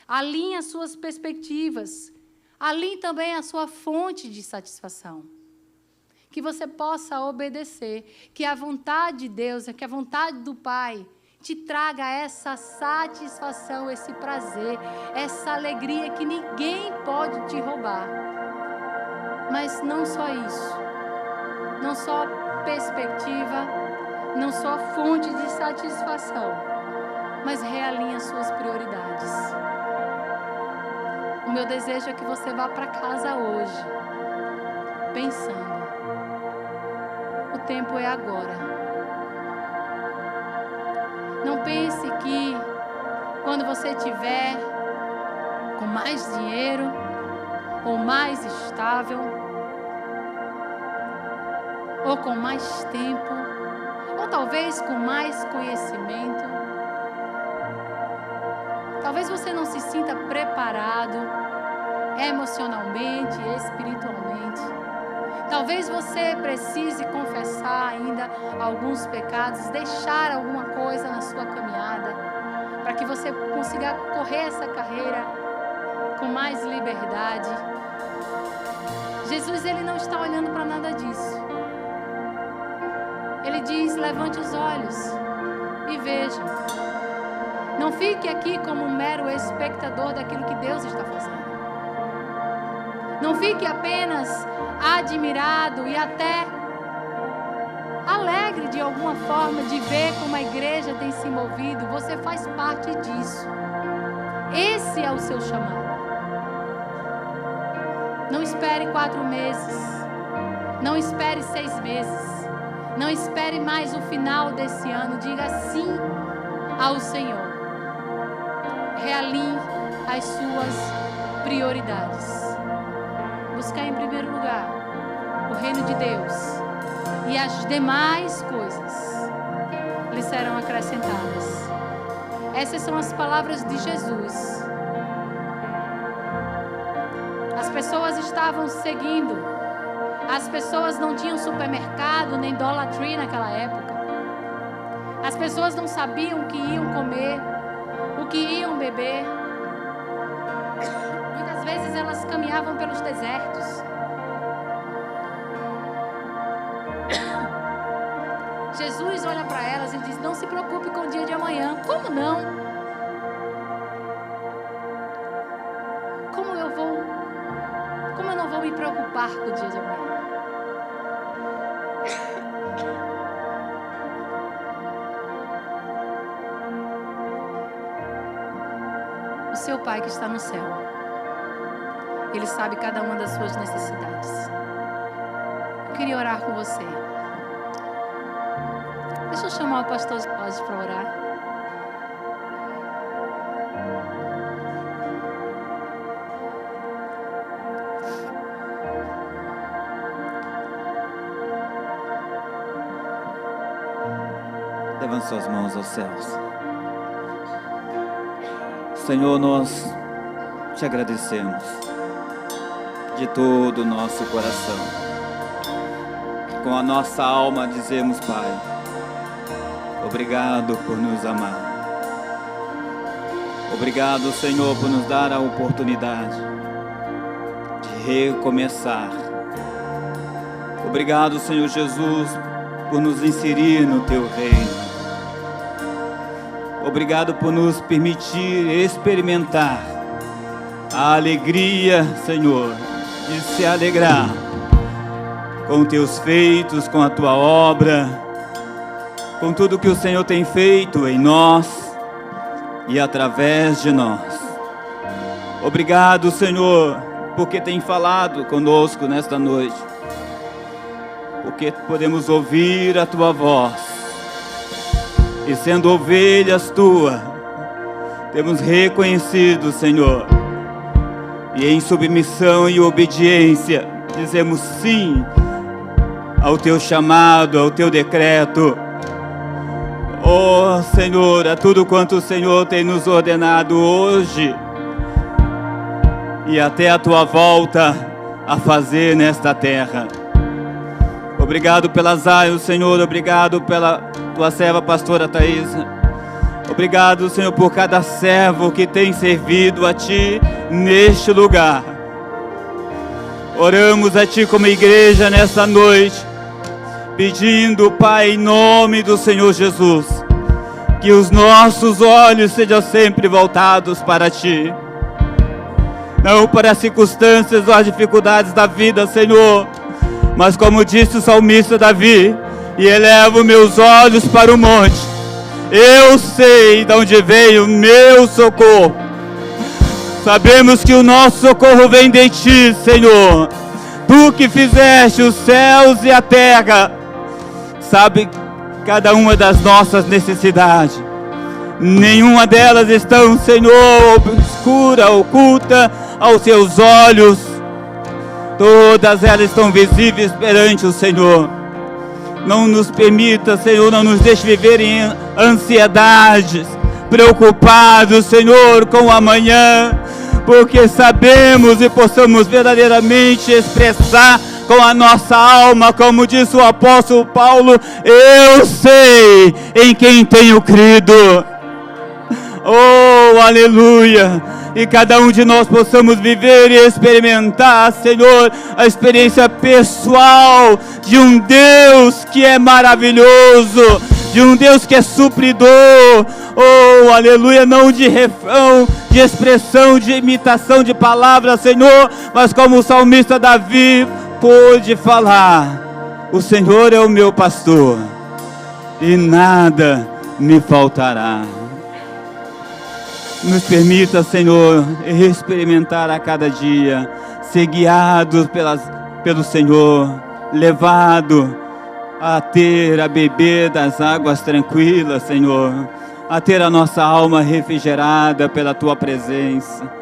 Alinhe as suas perspectivas. Alinhe também a sua fonte de satisfação. Que você possa obedecer. Que a vontade de Deus, que a vontade do Pai te traga essa satisfação, esse prazer, essa alegria que ninguém pode te roubar. Mas não só isso. Não só perspectiva, não só fonte de satisfação, mas realinhe as suas prioridades. O meu desejo é que você vá para casa hoje, pensando, o tempo é agora. Não pense que quando você tiver com mais dinheiro, ou mais estável, ou com mais tempo, ou talvez com mais conhecimento. Talvez você não se sinta preparado emocionalmente, espiritualmente. Talvez você precise confessar ainda alguns pecados, deixar alguma coisa na sua caminhada, para que você consiga correr essa carreira com mais liberdade. Jesus, Ele não está olhando para nada disso. Ele diz, levante os olhos e veja. Não fique aqui como um mero espectador daquilo que Deus está fazendo. Não fique apenas admirado e até alegre de alguma forma de ver como a igreja tem se movido. Você faz parte disso. Esse é o seu chamado. Não espere 4 meses. Não espere 6 meses. Não espere mais o final desse ano. Diga sim ao Senhor. Realinhe as suas prioridades. Buscar em primeiro lugar o reino de Deus. E as demais coisas lhe serão acrescentadas. Essas são as palavras de Jesus. As pessoas estavam seguindo. As pessoas não tinham supermercado nem Dollar Tree naquela época. As pessoas não sabiam o que iam comer, o que iam beber. Muitas vezes elas caminhavam pelos desertos. Jesus olha para elas e diz, não se preocupe com o dia de amanhã. Como não? Como eu não vou me preocupar com o dia de amanhã? O seu Pai que está no céu, Ele sabe cada uma das suas necessidades. Eu queria orar com você. Deixa eu chamar o pastor Jorge para orar. Levante suas mãos aos céus. Senhor, nós te agradecemos de todo o nosso coração. Com a nossa alma dizemos, Pai, obrigado por nos amar. Obrigado, Senhor, por nos dar a oportunidade de recomeçar. Obrigado, Senhor Jesus, por nos inserir no Teu reino. Obrigado por nos permitir experimentar a alegria, Senhor, de se alegrar com Teus feitos, com a Tua obra, com tudo que o Senhor tem feito em nós e através de nós. Obrigado, Senhor, porque tem falado conosco nesta noite. porque podemos ouvir a tua voz. E sendo ovelhas tuas, temos reconhecido, Senhor, e em submissão e obediência, dizemos sim ao teu chamado, ao teu decreto. Oh, Senhor, a tudo quanto o Senhor tem nos ordenado hoje e até a tua volta a fazer nesta terra. Obrigado pela Zion, Senhor, obrigado pela tua serva pastora Thaisa. Obrigado, Senhor, por cada servo que tem servido a Ti neste lugar. Oramos a Ti como igreja nesta noite, pedindo, Pai, em nome do Senhor Jesus, que os nossos olhos sejam sempre voltados para Ti, não para as circunstâncias ou as dificuldades da vida, Senhor, mas como disse o salmista Davi, e elevo meus olhos para o monte, eu sei de onde veio o meu socorro. Sabemos que o nosso socorro vem de Ti, Senhor. Tu que fizeste os céus e a terra, sabe cada uma das nossas necessidades. Nenhuma delas estão, Senhor, obscura, oculta aos Teus olhos. Todas elas estão visíveis perante o Senhor. Não nos permita, Senhor, não nos deixe viver em ansiedades, preocupados, Senhor, com o amanhã, porque sabemos e possamos verdadeiramente expressar com a nossa alma, como disse o apóstolo Paulo, eu sei em quem tenho crido. Oh, aleluia! E cada um de nós possamos viver e experimentar, Senhor, a experiência pessoal de um Deus que é maravilhoso, de um Deus que é supridor. Oh, aleluia, não de refrão, de expressão, de imitação de palavras, Senhor, mas como o salmista Davi pôde falar, o Senhor é o meu pastor e nada me faltará. Nos permita, Senhor, experimentar a cada dia, ser guiados pelo Senhor, levado a beber das águas tranquilas, Senhor, a ter a nossa alma refrigerada pela Tua presença,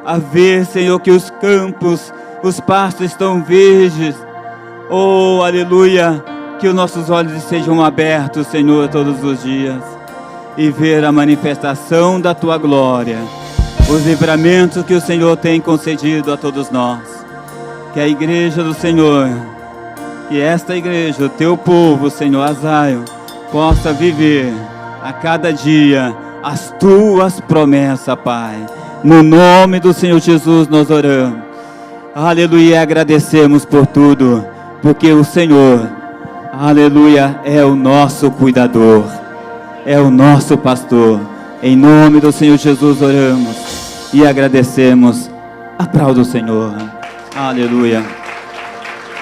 a ver, Senhor, que os campos, os pastos estão verdes. Oh, aleluia, que os nossos olhos sejam abertos, Senhor, todos os dias, e ver a manifestação da Tua glória, os livramentos que o Senhor tem concedido a todos nós. Que a igreja do Senhor, que esta igreja, o Teu povo, Senhor, a Zion, possa viver a cada dia as Tuas promessas, Pai. No nome do Senhor Jesus nós oramos. Aleluia, agradecemos por tudo, porque o Senhor, aleluia, é o nosso cuidador, é o nosso pastor. Em nome do Senhor Jesus oramos e agradecemos. Aplauda o Senhor. Aleluia.